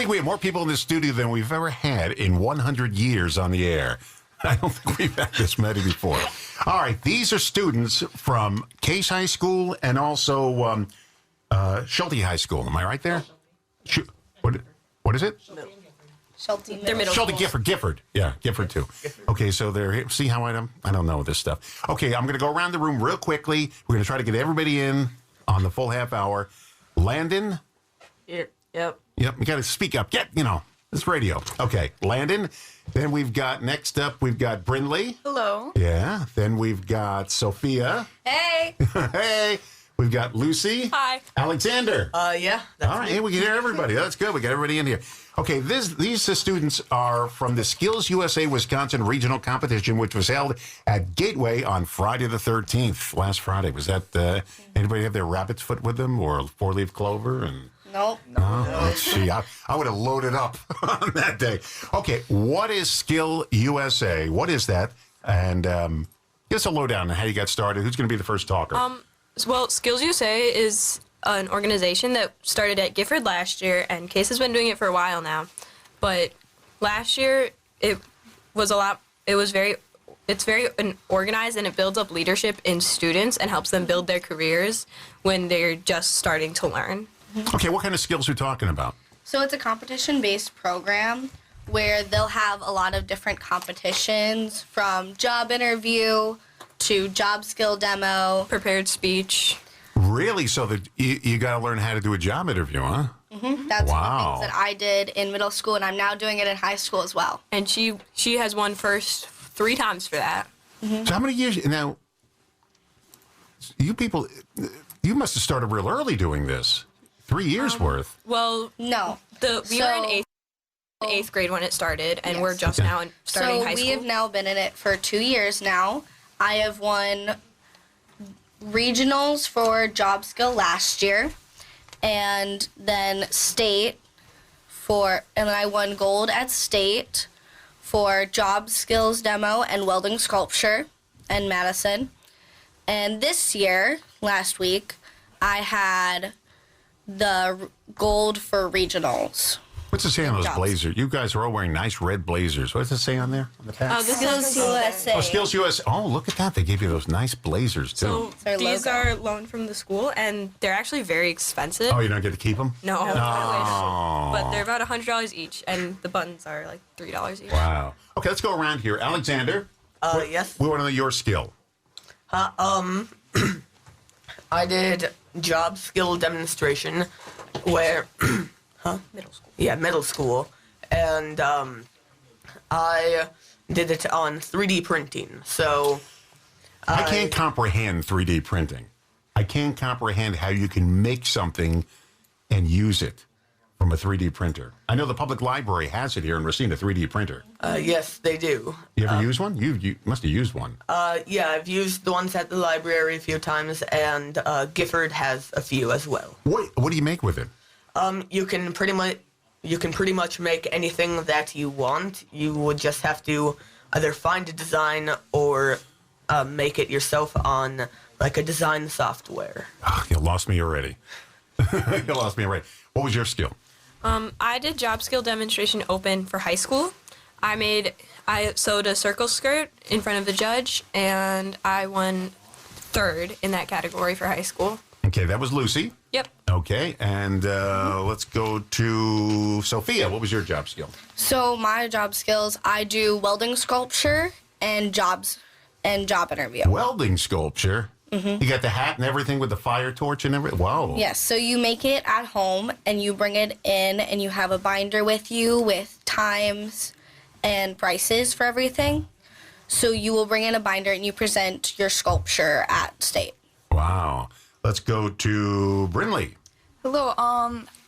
think we have more people in this studio than we've ever had in 100 years on the air. I don't think we've had this many before. All right, these are students from Case High School and also Schulte High School. Am I right there? What is it? Schulte Gifford. Yeah, Gifford too. Okay, so they're here. See how I don't know this stuff. Okay, I'm going to go around the room real quickly. We're going to try to get everybody in on the full half hour. Landon? Yep. Yep, you got to speak up. It's radio. Okay, Landon. Then next up, we've got Brindley. Hello. Yeah. Then we've got Sophia. Hey. Hey. We've got Lucy. Hi. Alexander. Yeah. All right, we can hear everybody. That's good. We got everybody in here. Okay, these students are from the SkillsUSA Wisconsin Regional Competition, which was held at Gateway on Friday the 13th, last Friday. Was that, anybody have their rabbit's foot with them or four-leaf clover? Nope. Let's see. I would have loaded up on that day. Okay, what is SkillsUSA? What is that? And give us a lowdown on how you got started. Who's going to be the first talker? Well, SkillsUSA is an organization that started at Gifford last year, and Case has been doing it for a while now. But last year, it's very organized, and it builds up leadership in students and helps them build their careers when they're just starting to learn. Okay, what kind of skills are we talking about? So it's a competition-based program where they'll have a lot of different competitions, from job interview to job skill demo. Prepared speech. Really? So that you got to learn how to do a job interview, huh? Mm-hmm. That's one of the Wow. things that I did in middle school, and I'm now doing it in high school as well. And she has won first 3 times for that. So how many years now? You people, you must have started real early doing this. 3 years worth. Well, No. we were in eighth grade when it started, and Yes. we're just now starting high So school. we have now been in it for 2 years now. I have won regionals for job skill last year, and then state and I won gold at state for job skills demo and welding sculpture in Madison. And this year, last week, I had the gold for regionals. What's it say on those Jobs. blazers? You guys are all wearing nice red blazers. What does it say on there? On the patch? This Skills is USA. Oh, SkillsUSA. Oh, look at that. They gave you those nice blazers, too. So Their these logo. are loaned from the school, and they're actually very expensive. Oh, you don't get to keep them? No, I Oh. wish. But they're about $100 each, and the buttons are like $3 each. Wow. Okay, let's go around here. Alexander. Yes. We want to know your skill. I did job skill demonstration where, Middle school. yeah, middle school, and I did it on 3D printing. So I can't comprehend 3D printing. I can't comprehend how you can make something and use it from a 3D printer. I know the public library has it here in Racine, a 3D printer. yes, they do. You ever use one? You must have used one. Yeah, I've used the ones at the library a few times, and Gifford has a few as well. What do you make with it? You can pretty much make anything that you want. You would just have to either find a design or make it yourself on like a design software. Oh, you lost me already. You lost me already. What was your skill? I did job skill demonstration open for high school. I sewed a circle skirt in front of the judge, and I won 3rd in that category for high school. Okay, that was Lucy. Yep. Okay, and let's go to Sophia. What was your job skill? So my job skills, I do welding sculpture and job interview. Welding sculpture. You got the hat and everything with the fire torch and everything? Wow. Yes, so you make it at home and you bring it in and you have a binder with you with times and prices for everything. So you will bring in a binder and you present your sculpture at state. Wow. Let's go to Brindley. Hello.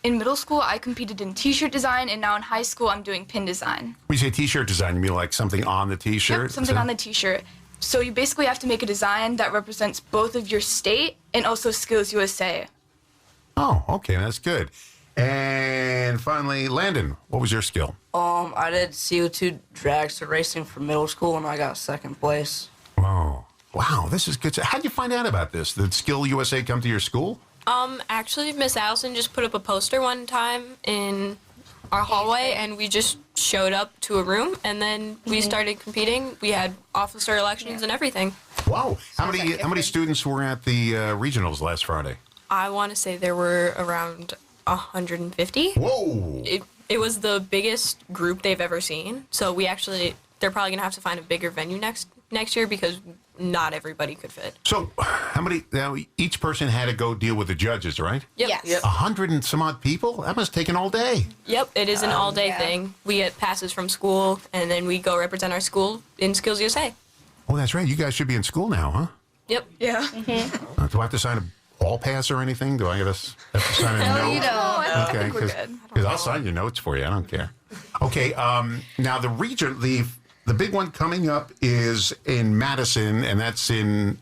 In middle school, I competed in T-shirt design, and now in high school, I'm doing pin design. When you say T-shirt design, you mean like something on the T-shirt? Yep, something on the T-shirt. So you basically have to make a design that represents both of your state and also SkillsUSA. Oh, okay, that's good. And finally, Landon, what was your skill? I did CO2 dragster racing for middle school, and I got 2nd place. Oh, wow, this is good. How'd you find out about this? Did SkillsUSA come to your school? Actually, Miss Allison just put up a poster one time in our hallway, and we just showed up to a room, and then we started competing. We had officer elections and everything. Wow. How Sounds many like how many different. students were at the regionals last Friday? I want to say there were around 150. Whoa. It was the biggest group they've ever seen. So they're probably gonna have to find a bigger venue next year because not everybody could fit. So how many? Now each person had to go deal with the judges, right? Yep. Yes. Yep. 100 and some odd people. That must take an all day. Yep, it is an all-day yeah. thing. We get passes from school, and then we go represent our school in Skills USA. Oh, that's right. You guys should be in school now, huh? Yep. Yeah. Do I have to sign a hall pass or anything? Do I have to sign a No, note? you don't. I Okay, think we're good. because I'll sign your notes for you. I don't care. Okay. Now the big one coming up is in Madison, and is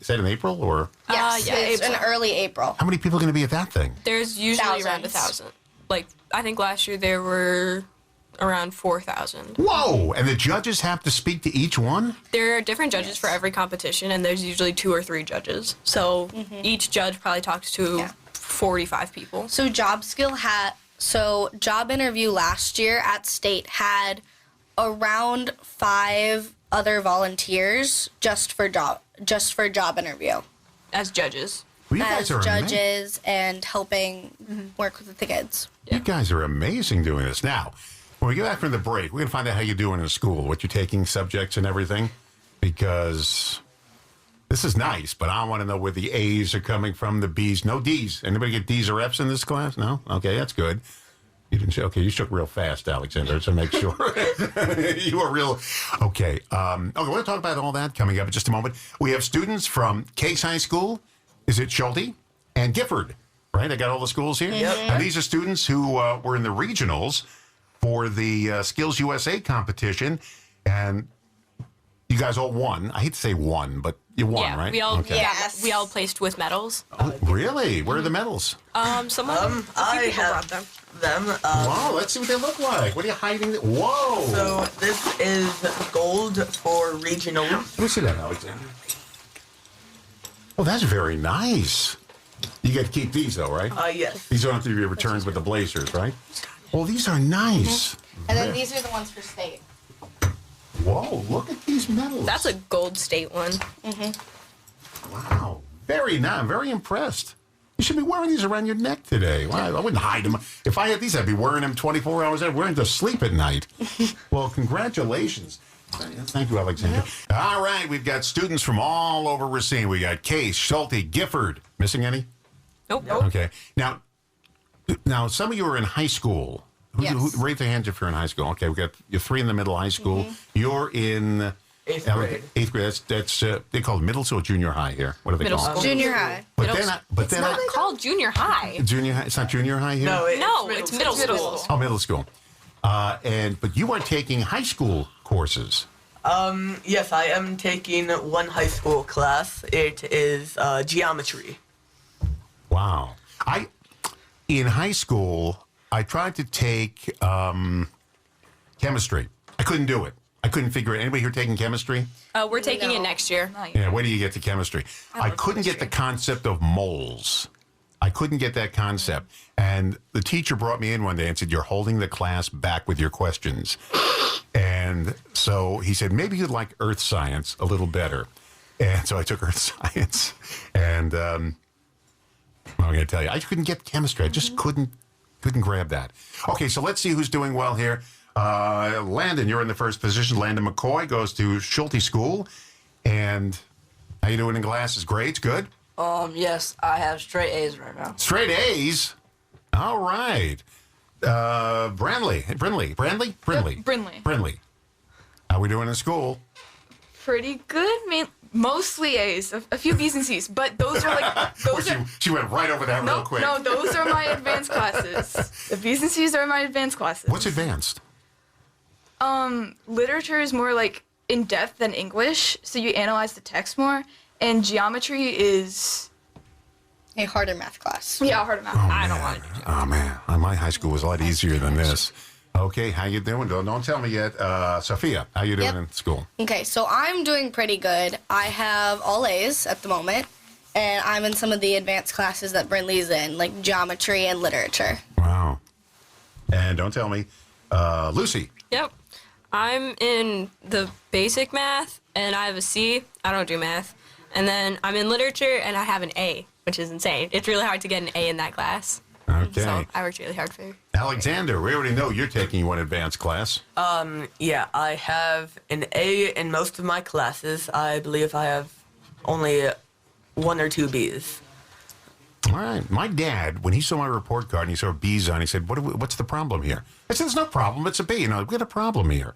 that in April or Yes, yeah, it's in April. early April. how many people are going to be at that thing? There's usually around Thousands. 1,000. Like, I think last year there were around 4,000. Whoa! And the judges have to speak to each one? There are different judges for every competition, and there's usually 2 or 3 judges. So each judge probably talks to Yeah. 45 people. So job interview last year at state had around 5 other volunteers just for job interview As judges. Well, you as guys are judges and helping work with the kids. You guys are amazing doing this. Now, when we get back from the break, we're going to find out how you're doing in school, what you're taking, subjects, and everything, because this is nice, but I want to know where the A's are coming from, the B's. No D's. Anybody get D's or F's in this class? No? Okay, that's good. You didn't say, okay, you shook real fast, Alexander, to make sure. You were real. Okay. Okay, we're going to talk about all that coming up in just a moment. We have students from Case High School, is it Schulte, and Gifford, right? I got all the schools here? Yep. And these are students who were in the regionals for the Skills USA competition, and you guys all won. I hate to say won, but you won, Yeah, right? we all Okay. Yes. we all placed with medals. Oh, really? Where are the medals? Some of them, a I few people have brought them. them. Wow, let's see what they look like. What are you hiding? Whoa! So this is gold for regional. Let me see that, Alexander. Oh, that's very nice. You get to keep these, though, right? Yes. These don't have to be returned with the Blazers, right? Oh, these are nice. And then these are the ones for state. Whoa, look at these medals. That's a gold state one. Wow. Very nice. I'm very impressed. You should be wearing these around your neck today. Well, I wouldn't hide them. If I had these, I'd be wearing them 24 hours a day, wearing them to sleep at night. Well, congratulations. Thank you, Alexander. All right, we've got students from all over Racine. We got Case, Schulte, Gifford. Missing any? Nope. Okay. Now, some of you are in high school. Yes. Raise your hands if you're in high school. Okay, we got you 3 in the middle high school. You're in 8th grade. 8th grade. That's they call it middle school or junior high here. What do they Middle call it? school. Junior high. But Middle then, It's not called junior high. junior high. It's not junior high here. No, It's middle school. Oh, middle school. But you are taking high school courses. Yes, I am taking one high school class. It is geometry. Wow. In high school, I tried to take chemistry. I couldn't do it. I couldn't figure it. Anybody here taking chemistry? We're taking it next year. Yeah, where do you get to chemistry? I couldn't get the concept of moles. I couldn't get that concept. And the teacher brought me in one day and said, "You're holding the class back with your questions." And so he said, "Maybe you'd like earth science a little better." And so I took earth science. And I'm going to tell you, I couldn't get chemistry. I just couldn't grab that. Okay, so let's see who's doing well here. Landon, you're in the first position. Landon McCoy goes to Schulte School. And how you doing in classes? Grades, good? Yes, I have straight A's right now. Straight A's? All right. Brindley. Brindley. How we doing in school? Pretty good. Mostly A's. A few B's and C's, but those are like those are. She went right over that real quick. No, those are my advanced classes. The B's and C's are my advanced classes. What's advanced? Literature is more like in depth than English, so you analyze the text more. And geometry is A harder math class. harder math. I don't want to do Oh, man. My high school was a lot easier than this. Okay, how you doing? Don't tell me yet. Sophia, how you doing Yep. in school? Okay, so I'm doing pretty good. I have all A's at the moment, and I'm in some of the advanced classes that Brindley's in, like geometry and literature. Wow. And don't tell me, Lucy. Yep. I'm in the basic math, and I have a C. I don't do math. And then I'm in literature, and I have an A, which is insane. It's really hard to get an A in that class. Okay. So I worked really hard for it. Alexander, we already know you're taking one advanced class. Yeah, I have an A in most of my classes. I believe I have only 1 or 2 Bs. All right. My dad, when he saw my report card and he saw B's on, he said, what's the problem here? I said, there's no problem. It's a B. We got a problem here.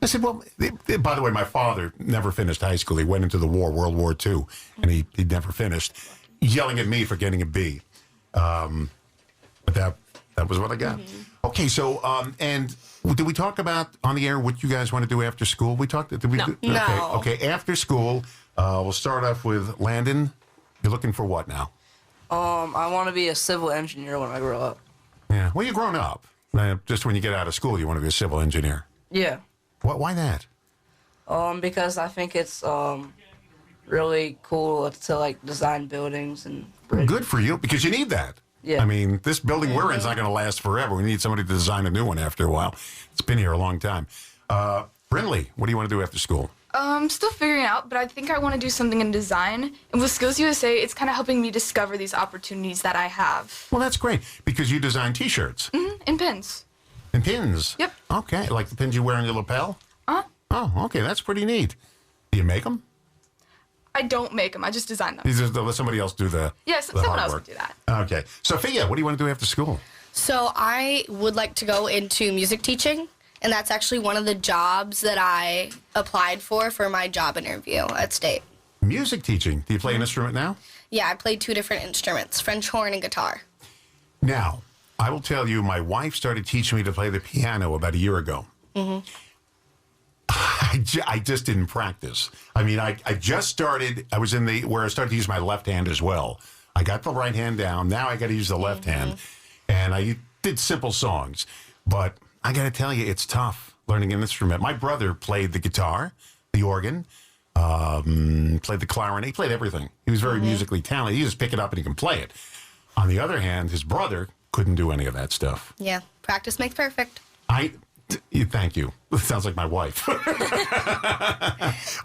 I said, well, by the way, my father never finished high school. He went into the war, World War II, and he never finished, yelling at me for getting a B. But that was what I got. Mm-hmm. Okay, so, and did we talk about on the air what you guys want to do after school? We talked, did we? No. No. Okay, after school, we'll start off with Landon. You're looking for what now? I want to be a civil engineer when I grow up. Yeah, well, you're grown up. Just when you get out of school, you want to be a civil engineer. Yeah. Why that? Because I think it's really cool to like design buildings and bridges. Good for you, because you need that. Yeah. I mean, this building we're in is not going to last forever. We need somebody to design a new one after a while. It's been here a long time. Brindley, what do you want to do after school? I'm still figuring it out, but I think I want to do something in design. And with Skills USA, it's kind of helping me discover these opportunities that I have. Well, that's great, because you design T-shirts And pins. and pins. Yep. Okay, like the pins you wear on your lapel? Uh-huh. Oh, okay, that's pretty neat. Do you make them? I don't make them. I just design them. You just let somebody else do the Yes, the someone hard else work. can do that. Okay. Sophia, what do you want to do after school? So I would like to go into music teaching, and that's actually one of the jobs that I applied for my job interview at State. Music teaching. Do you play an instrument now? Yeah, I played 2 different instruments, French horn and guitar. Now, I will tell you, my wife started teaching me to play the piano about a year ago. I just didn't practice. I mean, I just started, I was in where I started to use my left hand as well. I got the right hand down. Now I got to use the left hand. And I did simple songs. But I got to tell you, it's tough learning an instrument. My brother played the guitar, the organ, played the clarinet. He played everything. He was very musically talented. He just pick it up and he can play it. On the other hand, his brother couldn't do any of that stuff. Yeah, practice makes perfect. Thank you. Sounds like my wife.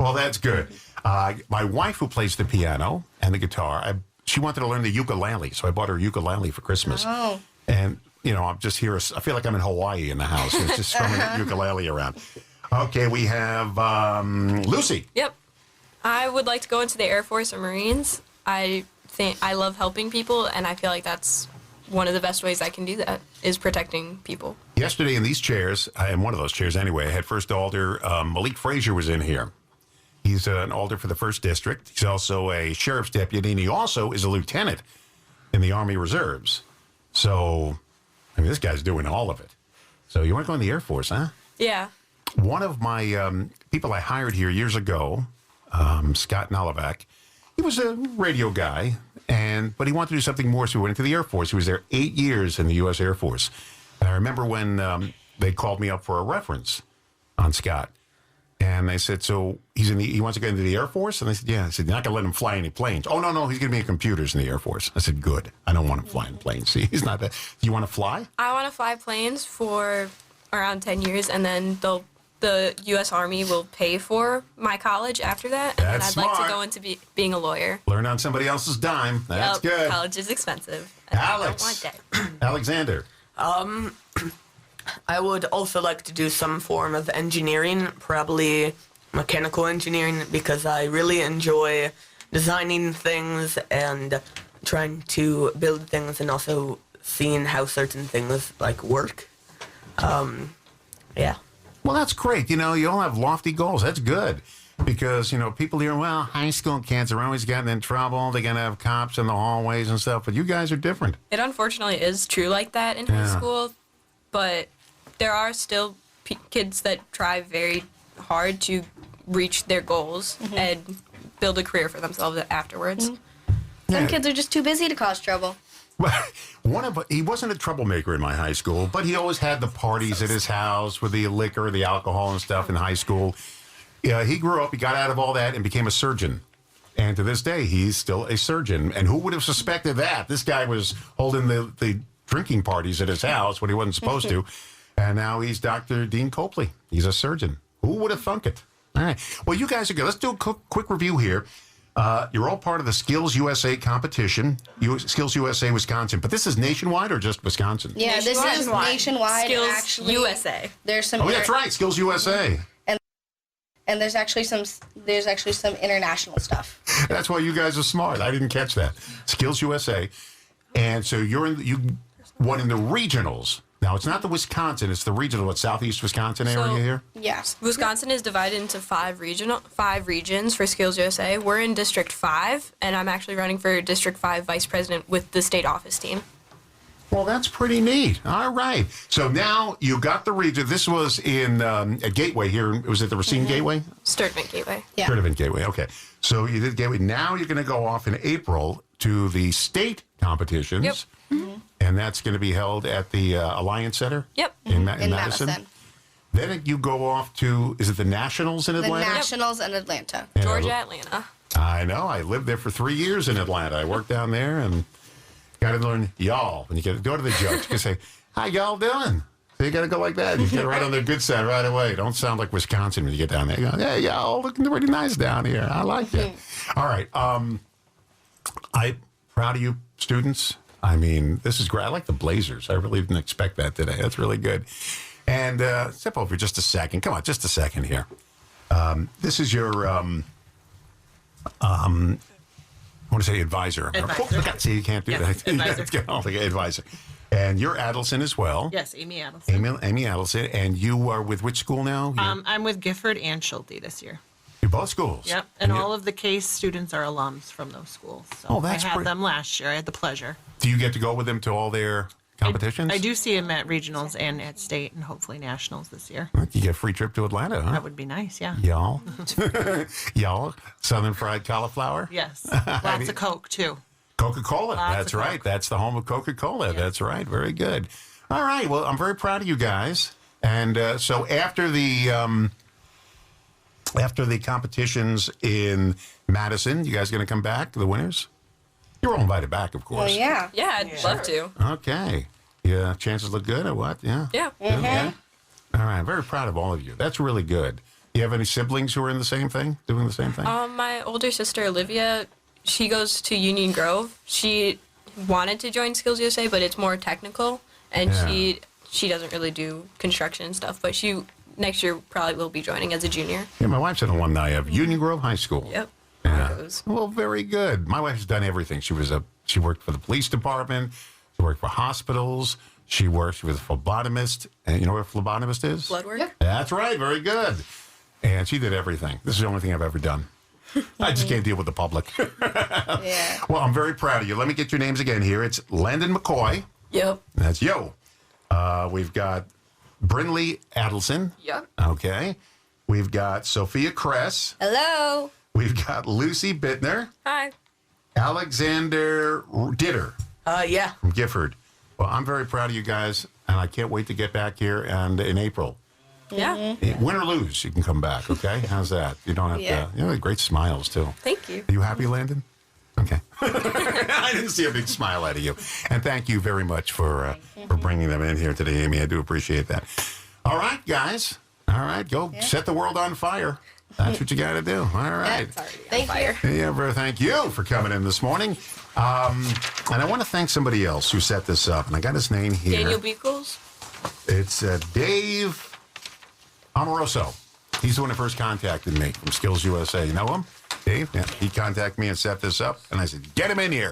Well, that's good. My wife, who plays the piano and the guitar, she wanted to learn the ukulele, so I bought her a ukulele for Christmas. Oh. And, I'm just here. I feel like I'm in Hawaii in the house. It's just strumming that ukulele around. Okay, we have Lucy. Yep. I would like to go into the Air Force or Marines. I love helping people, and I feel like that's one of the best ways I can do that is protecting people. Yesterday in these chairs, in one of those chairs anyway, I had First Alder Malik Frazier was in here. He's an alder for the 1st District. He's also a sheriff's deputy, and he also is a lieutenant in the Army Reserves. So, I mean, this guy's doing all of it. So you want to go in the Air Force, huh? Yeah. One of my people I hired here years ago, Scott Nalivak, he was a radio guy, but he wanted to do something more, so he went into the Air Force. He was there 8 years in the U.S. Air Force. And I remember when they called me up for a reference on Scott. And they said, so he wants to get into the Air Force? And I said, yeah. I said, you're not going to let him fly any planes. Oh, no, he's going to be in computers in the Air Force. I said, good. I don't want him flying planes. See, he's not that. Do you want to fly? I want to fly planes for around 10 years, and then the U.S. Army will pay for my college after that. And That's then I'd like smart. to go into being a lawyer. Learn on somebody else's dime. That's Yep, good. College is expensive. And I don't Alex. want that. Alexander. I would also like to do some form of engineering, probably mechanical engineering, because I really enjoy designing things and trying to build things and also seeing how certain things work. Yeah. Well, that's great. You all have lofty goals. That's good. Because, people hear, well, high school kids are always getting in trouble. They're going to have cops in the hallways and stuff. But you guys are different. It unfortunately is true like that in high school, but there are still kids that try very hard to reach their goals and build a career for themselves afterwards. Some kids are just too busy to cause trouble. He wasn't a troublemaker in my high school, but he always had the parties at his house with the liquor, the alcohol and stuff in high school. Yeah, he grew up, he got out of all that and became a surgeon. And to this day, he's still a surgeon. And who would have suspected that? This guy was holding the drinking parties at his house when he wasn't supposed to. And now he's Dr. Dean Copley. He's a surgeon. Who would have thunk it? All right. Well, you guys are good. Let's do a quick review here. You're all part of the Skills USA competition, Skills USA Wisconsin. But this is nationwide or just Wisconsin? Yeah, this is nationwide. Skills Actually, USA. There's some. Oh, that's right. Skills USA. And there's actually some international stuff. That's why you guys are smart. I didn't catch that. Skills USA. And so you won in the regionals. Now, it's not the Wisconsin. It's the regional, southeast Wisconsin area here? Yes. Wisconsin is divided into five regions for Skills USA. We're in District 5, and I'm actually running for District 5 Vice President with the state office team. Well, that's pretty neat. All right. So now you got the region. This was in a Gateway here. Was it the Racine Gateway? Sturtevant Gateway. Yeah. Sturtevant Gateway. Okay. So you did Gateway. Now you're going to go off in April to the state competitions. Yep. And that's going to be held at the Alliance Center? Yep. In Madison? Then you go off to, is it the Nationals in The Atlanta? Nationals in Atlanta. Yeah, Georgia, Atlanta. I know. I lived there for 3 years in Atlanta. I worked down there and got to learn y'all. When you go to the judge, you say, how y'all doing? So you got to go like that. You get right on their good side right away. Don't sound like Wisconsin when you get down there. You go, hey, y'all looking pretty nice down here. I like it. All right. I'm proud of you, students. I mean, this is great. I like the Blazers. I really didn't expect that today. That's really good. And step over just a second. Come on, just a second here. This is your, I want to say advisor. Advisor. See, you can't do Yes, that. advisor. Advisor. And you're Adelson as well. Yes, Amy Adelson. Amy Adelson. And you are with which school now? I'm with Gifford and Schulte this year. You're both schools. Yep, and you- all of the case students are alums from those schools. So Oh, that's I had great. them last year. I had the pleasure. Do you get to go with them to all their competitions? I do see them at regionals and at state and hopefully nationals this year. You get a free trip to Atlanta, huh? That would be nice, yeah. Y'all. Y'all. Southern fried cauliflower. Yes, lots of Coke too. Coca-Cola. Lots That's of right. Coke. That's the home of Coca-Cola. That's right. Very good. All right. Well, I'm very proud of you guys. And so after the competitions in Madison, you guys going to come back, the winners? You're all invited back, of course. Well, yeah. Yeah, I'd love to. Okay. Yeah. Chances look good or what? Yeah. Yeah. Yeah. All right. I'm very proud of all of you. That's really good. You have any siblings who are in the same thing, doing the same thing? My older sister, Olivia, she goes to Union Grove. She wanted to join Skills USA, but it's more technical, and Yeah. she doesn't really do construction and stuff, but she next year probably will be joining as a junior. Yeah, my wife's an alumni of Union Grove High School. Yep. Yeah. Broncos. Well, very good. My wife's done everything. She worked for the police department. She worked for hospitals. She was a phlebotomist. And you know what a phlebotomist is? Blood work? Yep. That's right. Very good. And she did everything. This is the only thing I've ever done. I just can't deal with the public. Yeah. Well, I'm very proud of you. Let me get your names again here. It's Landon McCoy. Yep. That's yo. We've got Brinley Adelson. Yep. Okay. We've got Sophia Kress. Hello. We've got Lucy Bittner. Hi. Alexander Ditter Yeah. from Gifford. Well, I'm very proud of you guys, and I can't wait to get back here and in April. Yeah. Win or lose, you can come back, okay? How's that? You don't have Yeah. to, great smiles, too. Thank you. Are you happy, Landon? Okay. I didn't see a big smile out of you. And thank you very much for bringing them in here today, Amy. I do appreciate that. All right, guys. All right, go set the world on fire. That's what you got to do. All right. Thank you. Yeah, thank you for coming in this morning. And I want to thank somebody else who set this up, and I got his name here. Daniel Beekles. It's Dave Amoroso. He's the one who first contacted me from Skills USA. You know him? Dave? Yeah. He contacted me and set this up, and I said, get him in here.